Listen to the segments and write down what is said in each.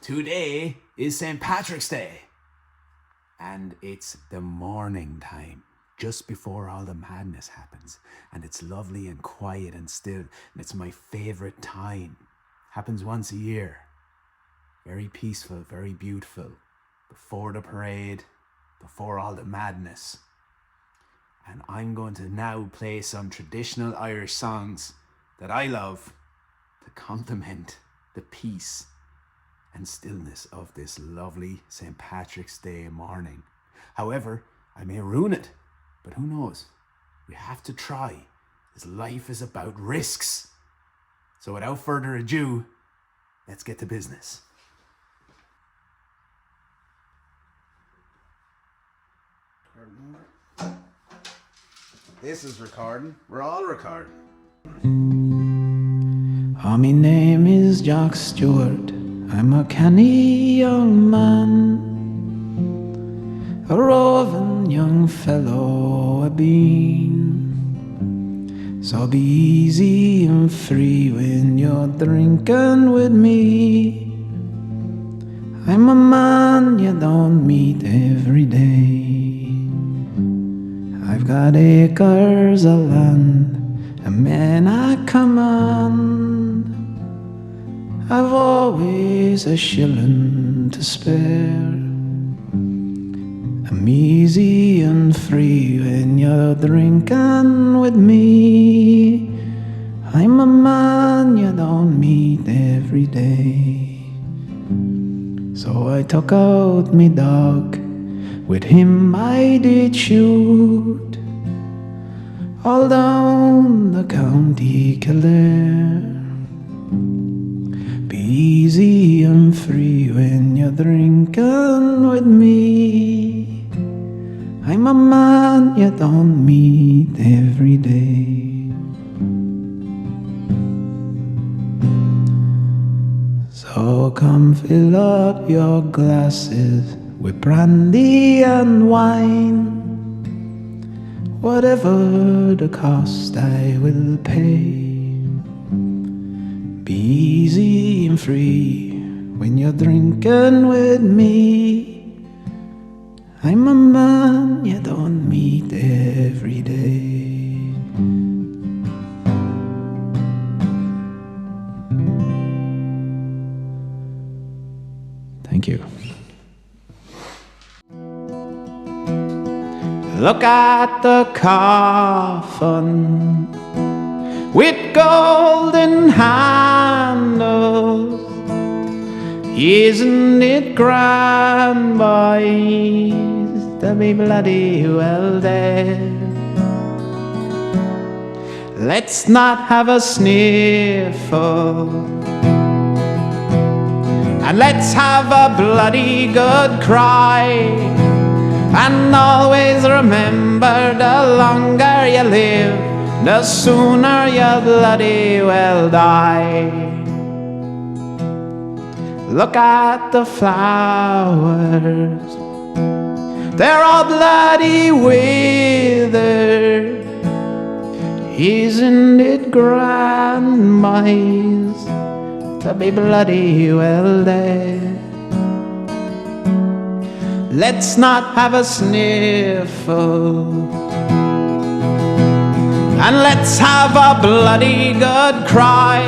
Today is St. Patrick's Day, and it's the morning time, just before all the madness happens, and it's lovely and quiet and still, and it's my favourite time. Happens once a year. Very peaceful, very beautiful. Before the parade, before all the madness. And I'm going to now play some traditional Irish songs that I love to complement the peace and stillness of this lovely St. Patrick's Day morning. However, I may ruin it, but who knows? We have to try, as life is about risks. So without further ado, let's get to business. This is recording. We're all recording. Oh, my name is Jock Stewart. I'm a canny young man, a roving young fellow a been. So be easy and free when you're drinking with me. I'm a man you don't meet every day. I've got acres of land, a man I command. I've always a shilling to spare. I'm easy and free when you're drinking with me. I'm a man you don't meet every day. So I took out me dog, with him I did shoot all down the county Kildare. Be easy and free when you're drinking with me. I'm a man you don't meet every day. So come fill up your glasses with brandy and wine. Whatever the cost I will pay. Be easy and free when you're drinking with me. I'm a man you don't meet every day. Thank you. Look at the coffin with golden handles. Isn't it grand, boys, to be bloody well dead? Let's not have a sniffle, and let's have a bloody good cry. And always remember, the longer you live, the sooner you'll bloody well die. Look at the flowers, they're all bloody withered. Isn't it grand, boys, to be bloody well dead? Let's not have a sniffle, and let's have a bloody good cry.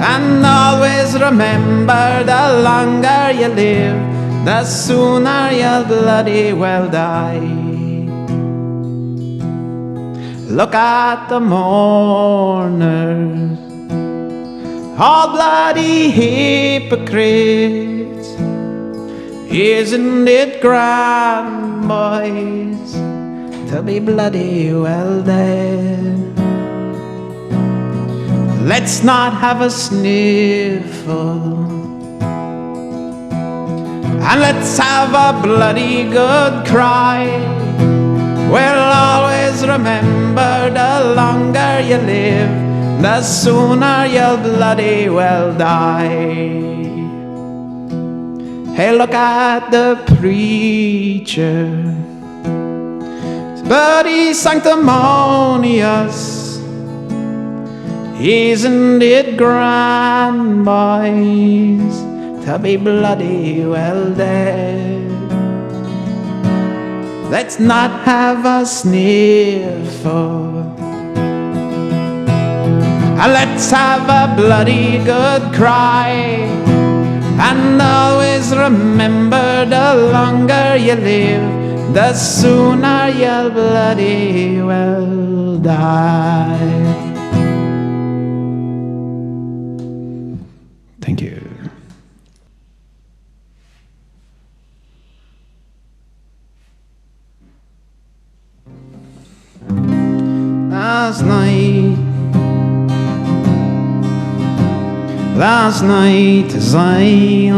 And always remember, the longer you live, the sooner you'll bloody well die. Look at the mourners, all bloody hypocrites. Isn't it grand, boys, to be bloody well dead? Let's not have a sniffle, and let's have a bloody good cry. We'll always remember, the longer you live, the sooner you'll bloody well die. Hey, look at the preacher, but he's sanctimonious. Isn't it grand, boys, to to be bloody well dead. Let's not have a sniffle. Let's have a bloody good cry, and always remember, the longer you live, the sooner you'll bloody well die. Thank you. Last night as I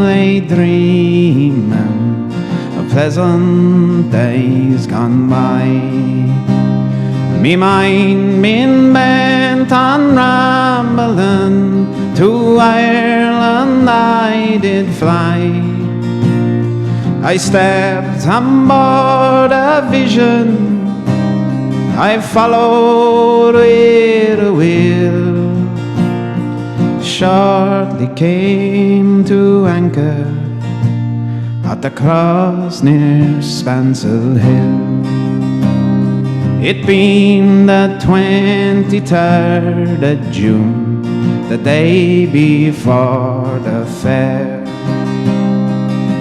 lay dreaming of pleasant days gone by, me mind been bent on rambling, to Ireland I did fly. I stepped on board a vision, I followed with a will. Shortly came to anchor at the cross near Spansel Hill. It been the 23rd of June, the day before the fair,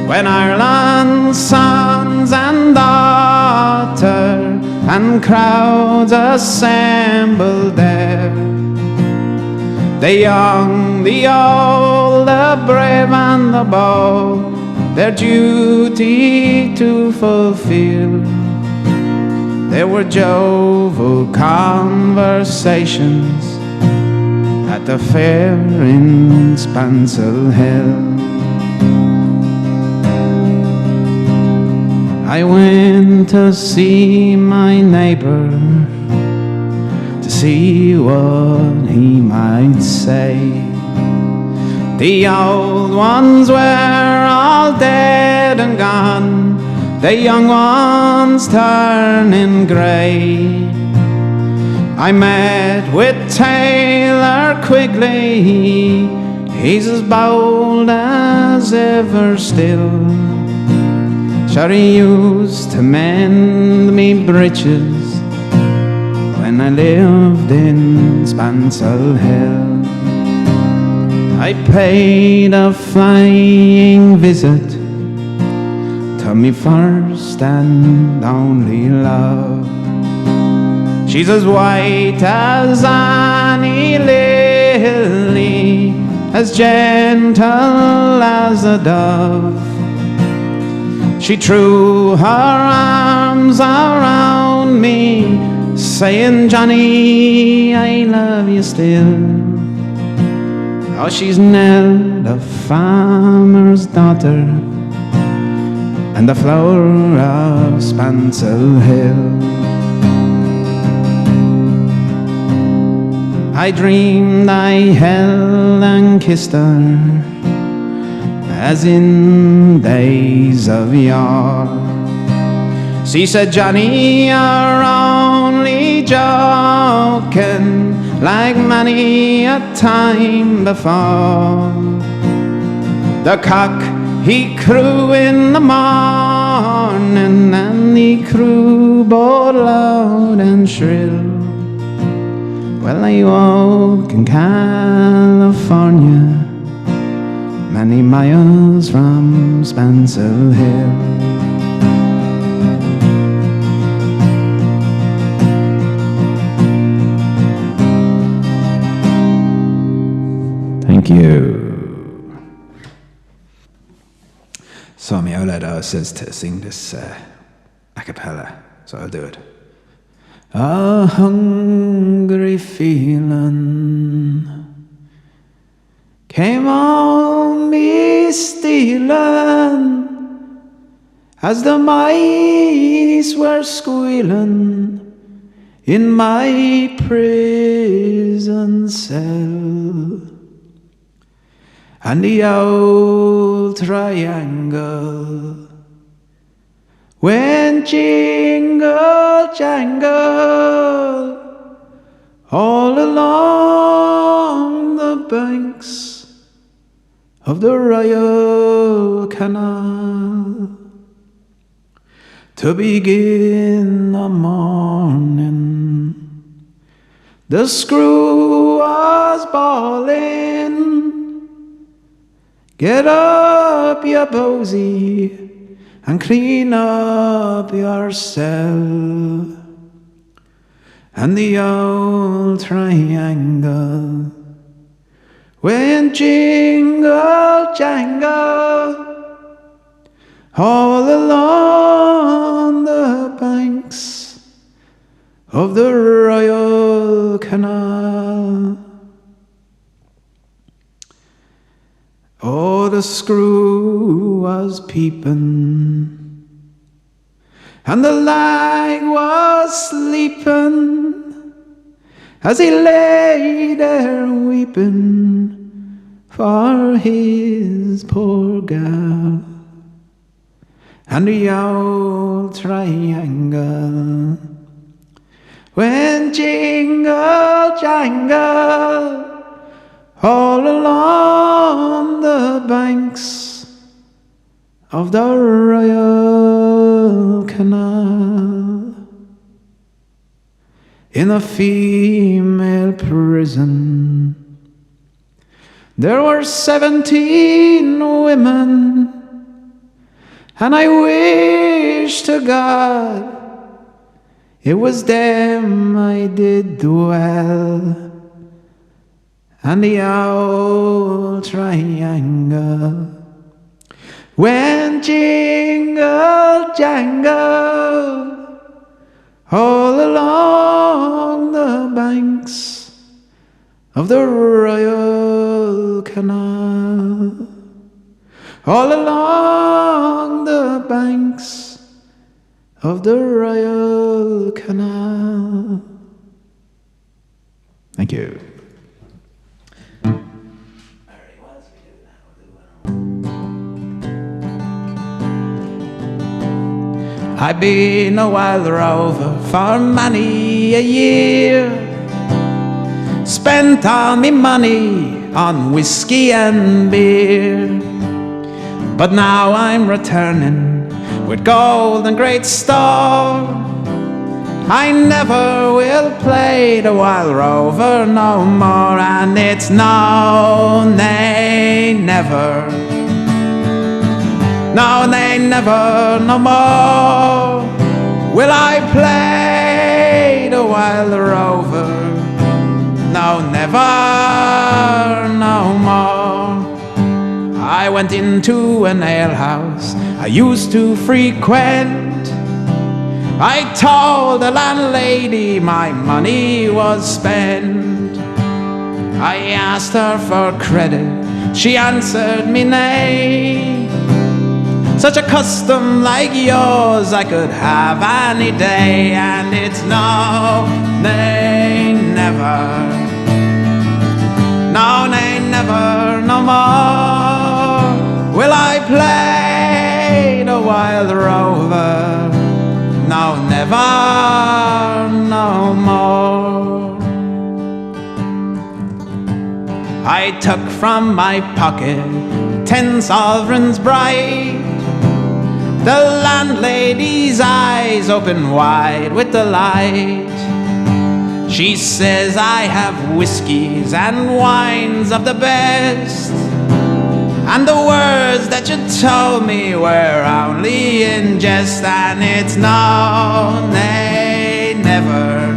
when Ireland's sons and daughters and crowds assembled there. The young, the old, the brave and the bold, their duty to fulfill. There were jovial conversations at the fair in Spansel Hill. I went to see my neighbour, to see what he might say. The old ones were all dead and gone, the young ones turning grey. I met with Taylor Quigley, he's as bold as ever still. Sure, he used to mend me breeches when I lived in Spansel Hill. I paid a flying visit to me first and only love. She's as white as any lily, as gentle as a dove. She threw her arms around me, saying, Johnny, I love you still. Oh, she's Nell, the farmer's daughter, and the flower of Spansel Hill. I dreamed I held and kissed her, as in days of yore. She said, Johnny, you're only joking, like many a time before. The cock, he crew in the morning, and he crew both loud and shrill. Well, I woke in California, many miles from Spansel Hill. Thank you. So my old lad says to sing this a cappella, so I'll do it. A hungry feeling came on me stealing, as the mice were squealing in my prison cell. And the old triangle went jingle jangle all along the banks of the Riot canal to begin the morning. The screw was bawling, get up, you bosey, and clean up yourself. And the old triangle went jingle jangle all along the banks of the Royal Canal. Oh, the screw was peeping, and the lag was sleeping as he lay there weeping for his poor gal. And the old triangle went jingle jangle all along the banks of the Royal Canal. In a female prison there were 17 women, and I wish to God it was them I did dwell. And the old triangle went jingle jangle all along the banks of the Royal Canal, all along the banks of the Royal Canal. Thank you. I've been a wild rover for many a year, spent all me money on whiskey and beer. But now I'm returning with gold and great store. I never will play the wild rover no more, and it's no, nay, never. No, nay, never, no more will I play the wild rover. No, never, no more. I went into an alehouse I used to frequent. I told the landlady my money was spent. I asked her for credit, she answered me nay. Such a custom like yours I could have any day, and it's no, nay, never. No, nay, never, no more will I play the wild rover. No, never, no more. I took from my pocket 10 sovereigns bright. The landlady's eyes open wide with delight. She says I have whiskies and wines of the best, and the words that you told me were only in jest. And it's no, nay, never.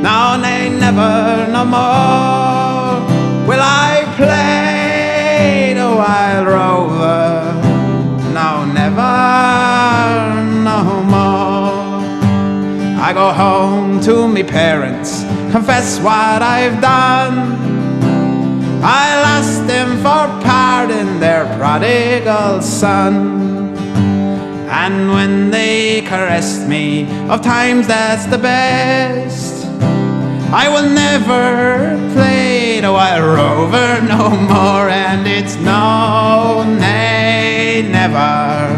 No, nay, never, no more will I play the wild rover. No, never, no more. I go home to me parents, confess what I've done. I'll ask them for pardon, their prodigal son. And when they caressed me of times that's the best, I will never play the wild rover no more. And it's no, nay, never.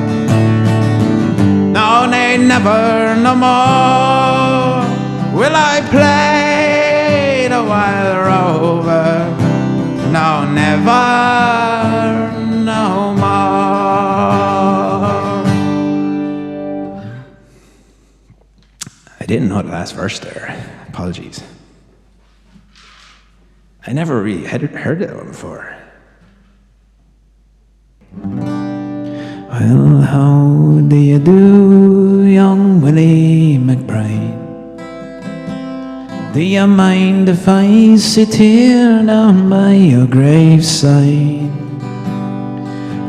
No, nay, never, no more will I play the wild rover. No, never, no didn't know the last verse there. Apologies. I never really heard that one before. Well, how do you do, young Willie McBride? Do you mind if I sit here down by your graveside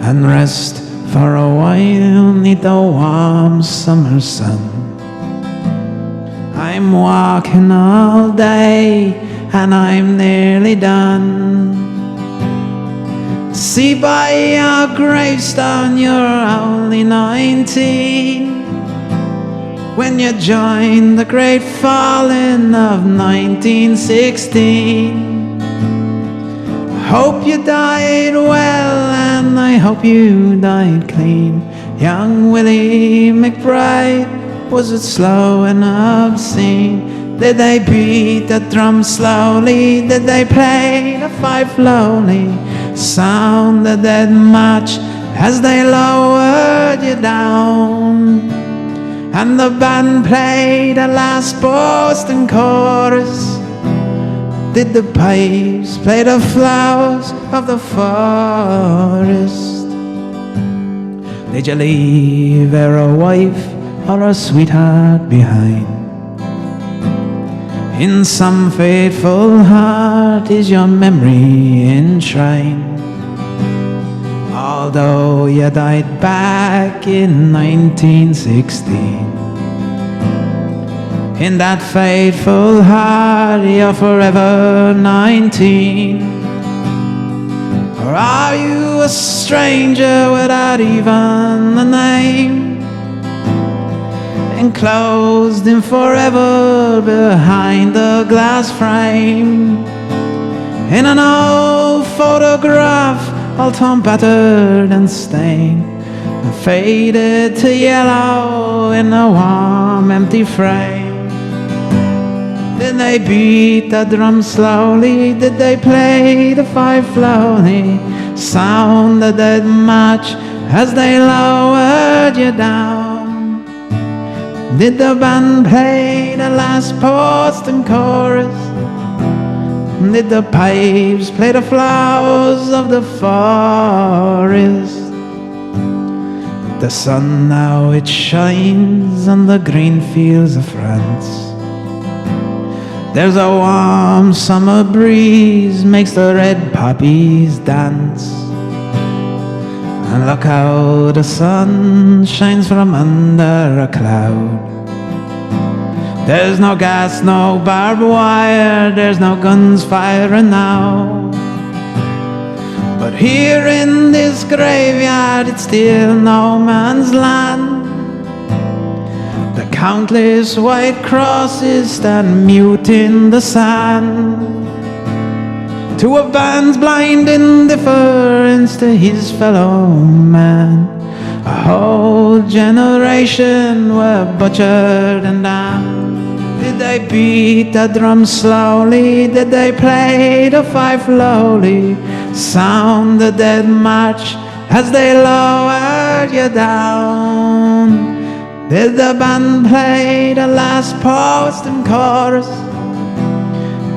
and rest for a while neath the warm summer sun? I'm walking all day and I'm nearly done. See by your gravestone you're only 19 when you joined the great falling of 1916. Hope you died well and I hope you died clean. Young Willie McBride, was it slow and obscene? Did they beat the drum slowly? Did they play the fife lonely? Sounded that much as they lowered you down, and the band played the last Boston chorus. Did the pipes play the flowers of the forest? Did you leave her a wife or a sweetheart behind? In some faithful heart is your memory enshrined. Although you died back in 1916, in that faithful heart you're forever 19. Or are you a stranger without even a name, enclosed in forever behind a glass frame, in an old photograph all torn, battered and stained, and faded to yellow in a warm empty frame? Did they beat the drum slowly? Did they play the fife lonely? Sounded that much as they lowered you down? Did the band play the last Boston chorus? Did the pipes play the flowers of the forest? The sun now it shines on the green fields of France. There's a warm summer breeze makes the red poppies dance. And look how the sun shines from under a cloud. There's no gas, no barbed wire, there's no guns firing now. But here in this graveyard it's still no man's land. The countless white crosses stand mute in the sand, to a band's blind indifference to his fellow man. A whole generation were butchered and damned. Did they beat the drum slowly? Did they play the fife lowly? Sound the dead march as they lowered you down? Did the band play the last Boston chorus?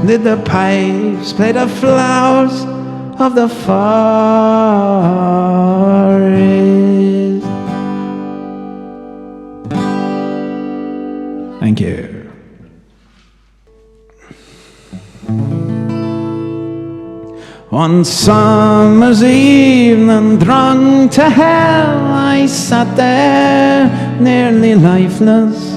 Did the pipes play the flowers of the forest? Thank you. One summer's evening, drunk to hell, I sat there nearly lifeless.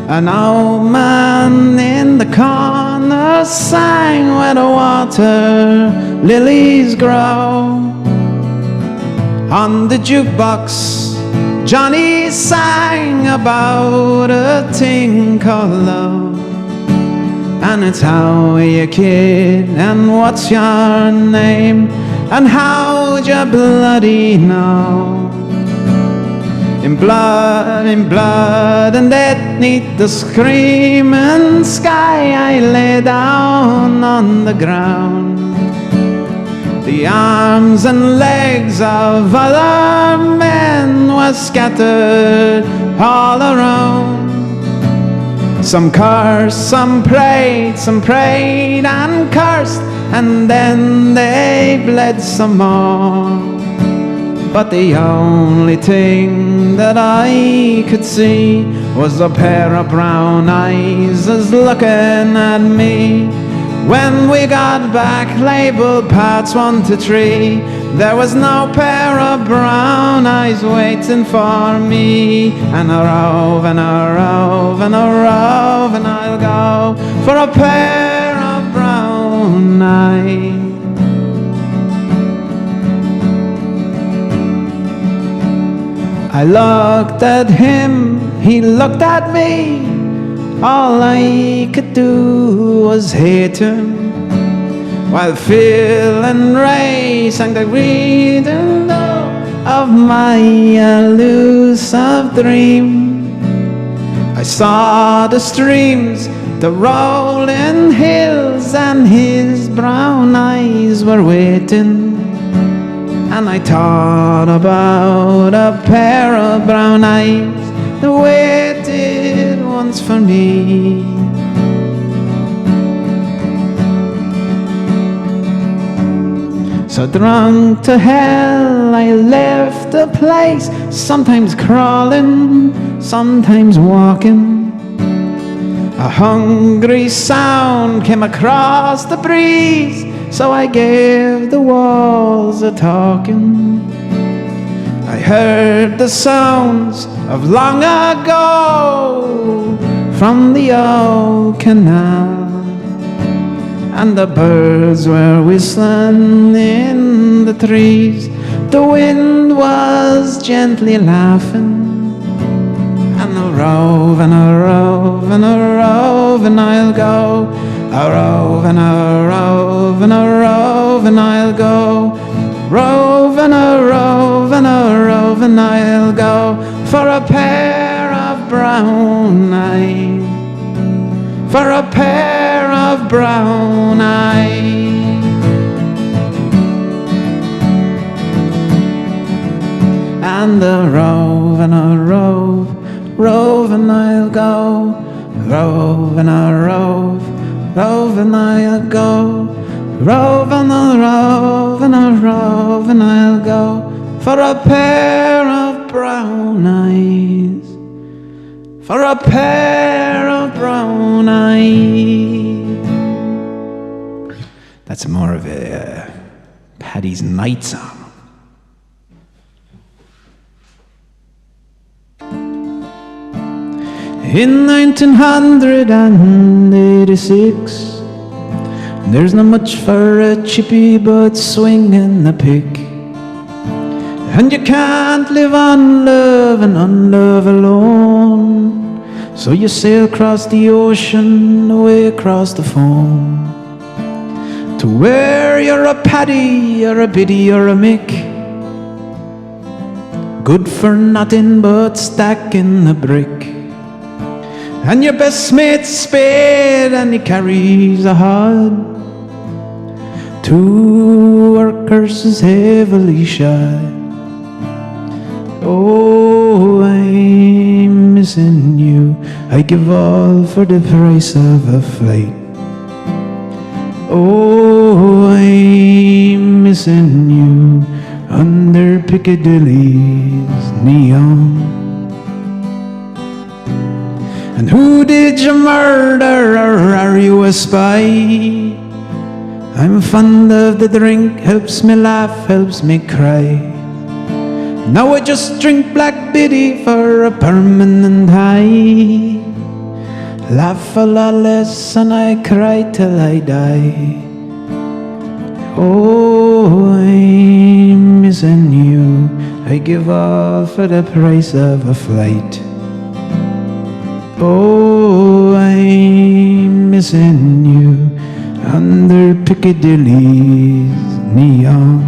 An old man in the corner sang where the water lilies grow. On the jukebox, Johnny sang about a thing called love. And it's how you kid, and what's your name, and how'd you bloody know? In blood, and death neath the screaming sky, I lay down on the ground. The arms and legs of other men were scattered all around. Some cursed, some prayed and cursed, and then they bled some more. But the only thing that I could see was a pair of brown eyes as looking at me. When we got back, labelled parts 1 to 3, there was no pair of brown eyes waiting for me. And a rove and a rove and a rove, and I'll go for a pair of brown eyes. I looked at him, he looked at me. All I could do was hate him, while Phil and Ray sang the rhythm of my elusive dream. I saw the streams, the rolling hills, and his brown eyes were waiting. And I thought about a pair of brown eyes that waited once for me. So drunk to hell I left the place, sometimes crawling, sometimes walking. A hungry sound came across the breeze, so I gave the walls a talking. I heard the sounds of long ago from the old canal, and the birds were whistling in the trees. The wind was gently laughing. And a rove and a rove and a rove, and I'll go. A rove and a rove and a rove, and I'll go. Rove and a rove and a rove, and I'll go for a pair of brown eyes, for a pair of brown eyes. And a rove and a rove, rove and I'll go. Rove and a rove, rove and I'll go. Rove and a rove and a rove, and I'll go for a pair of brown eyes, for a pair of brown eyes. That's more of a Paddy's night song. In 1986, there's not much for a chippy but swinging a pick. And you can't live on love and on love alone, so you sail across the ocean, away across the foam, to where you're a Paddy or a Biddy or a Mick, good for nothing but stacking a brick. And your best mate's a spade and he carries a hod. Two workers is heavily shod. Oh, I'm missing you. I give all for the price of a flight. Oh, I'm missing you under Piccadilly's neon. And who did you murder, or are you a spy? I'm fond of the drink, helps me laugh, helps me cry. Now I just drink Black Biddy for a permanent high. Laugh a lot less and I cry till I die. Oh, I'm missing you. I give all for the price of a flight. Oh, I'm missing you under Piccadilly's neon.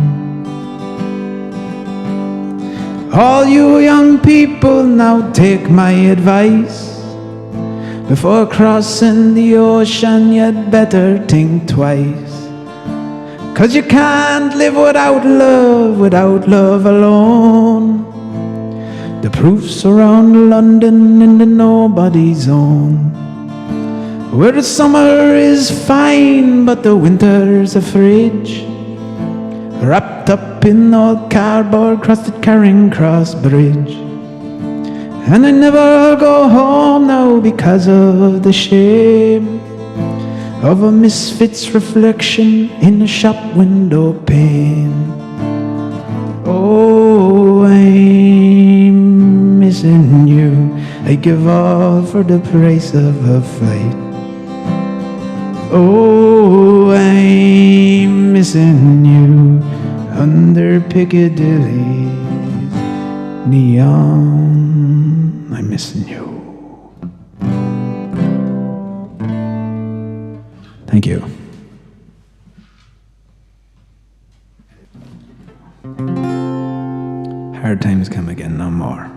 All you young people now take my advice. Before crossing the ocean you'd better think twice. 'Cause you can't live without love alone. The proof's around London in the nobody zone. where the summer is fine, but the winter's a fridge, wrapped up in old cardboard crusted Charing Cross Bridge. And I never go home now because of the shame of a misfit's reflection in a shop window pane. Oh, I'm missing you. I give all for the price of a flight. Oh, I'm missing you under Piccadilly neon. I'm missing you. Thank you. Hard times come again no more.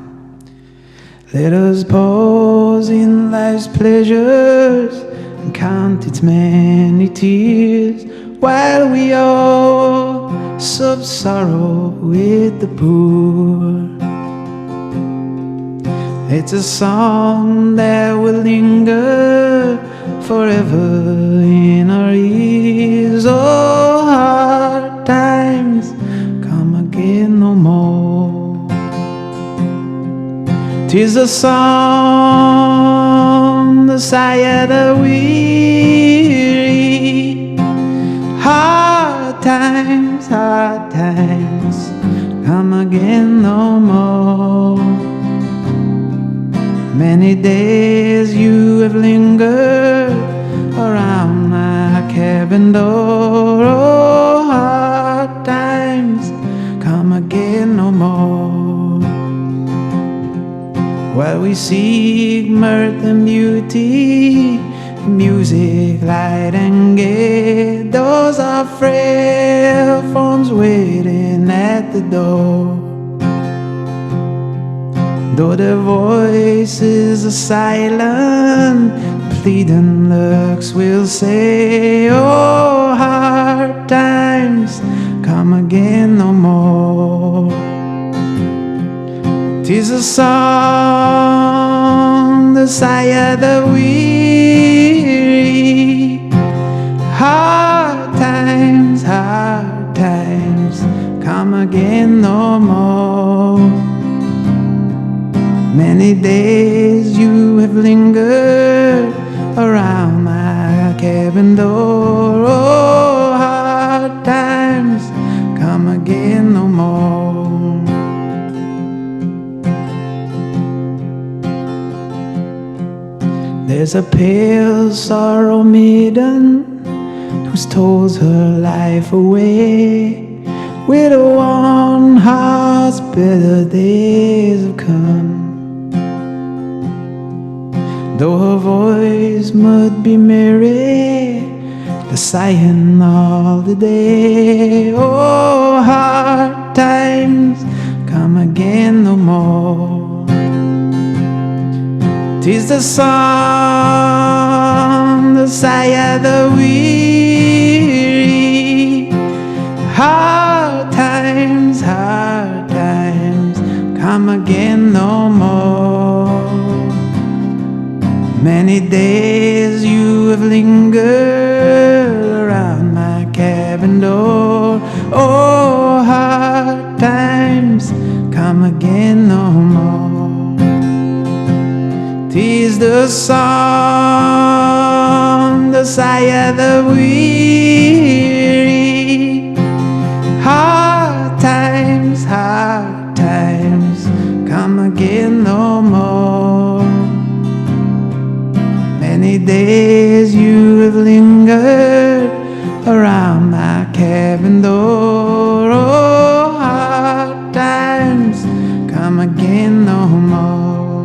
Let us pause in life's pleasures and count its many tears, while we all sub sorrow with the poor. It's a song that will linger forever in our ears. Oh, hard times come again no more. 'Tis a song, the sigh of the weary. Hard times come again no more. Many days you have lingered around my cabin door. Oh, hard times come again no more. While we seek mirth and beauty, music, light and gay, those are frail forms waiting at the door. Though their voices are silent, pleading looks will say, oh, hard times come again no more. 'Tis a song, the sigh of the weary. Hard times come again no more. Many days you have lingered around my cabin door. Oh, hard times come again no more. There's a pale sorrow maiden who's told her life away. With a one heart's better days have come. Though her voice might be merry, the sighing all the day. Oh, hard times come again no more. 'Tis the song, the sigh of the weary. Hard times come again no more. Many days you have lingered around my cabin door. Oh, hard times come again no more. 'Tis the song, the sigh of the weary. Hard times come again no more. Many days you have lingered around my cabin door. Oh, hard times come again no more.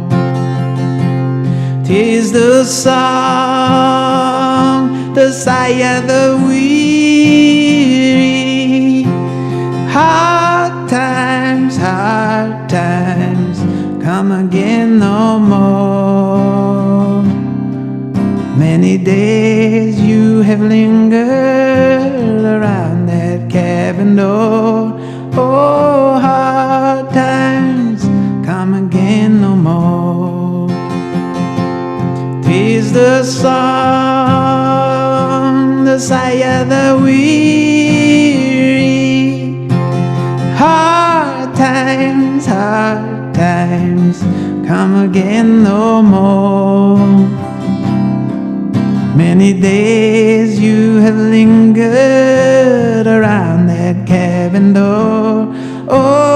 'Tis the song, the sigh of the weary. Hard times come again no more. Many days you have lingered around that cabin door. Oh, hard times come again no more. 'Tis the song, times come again no more. Many days you have lingered around that cabin door. Oh,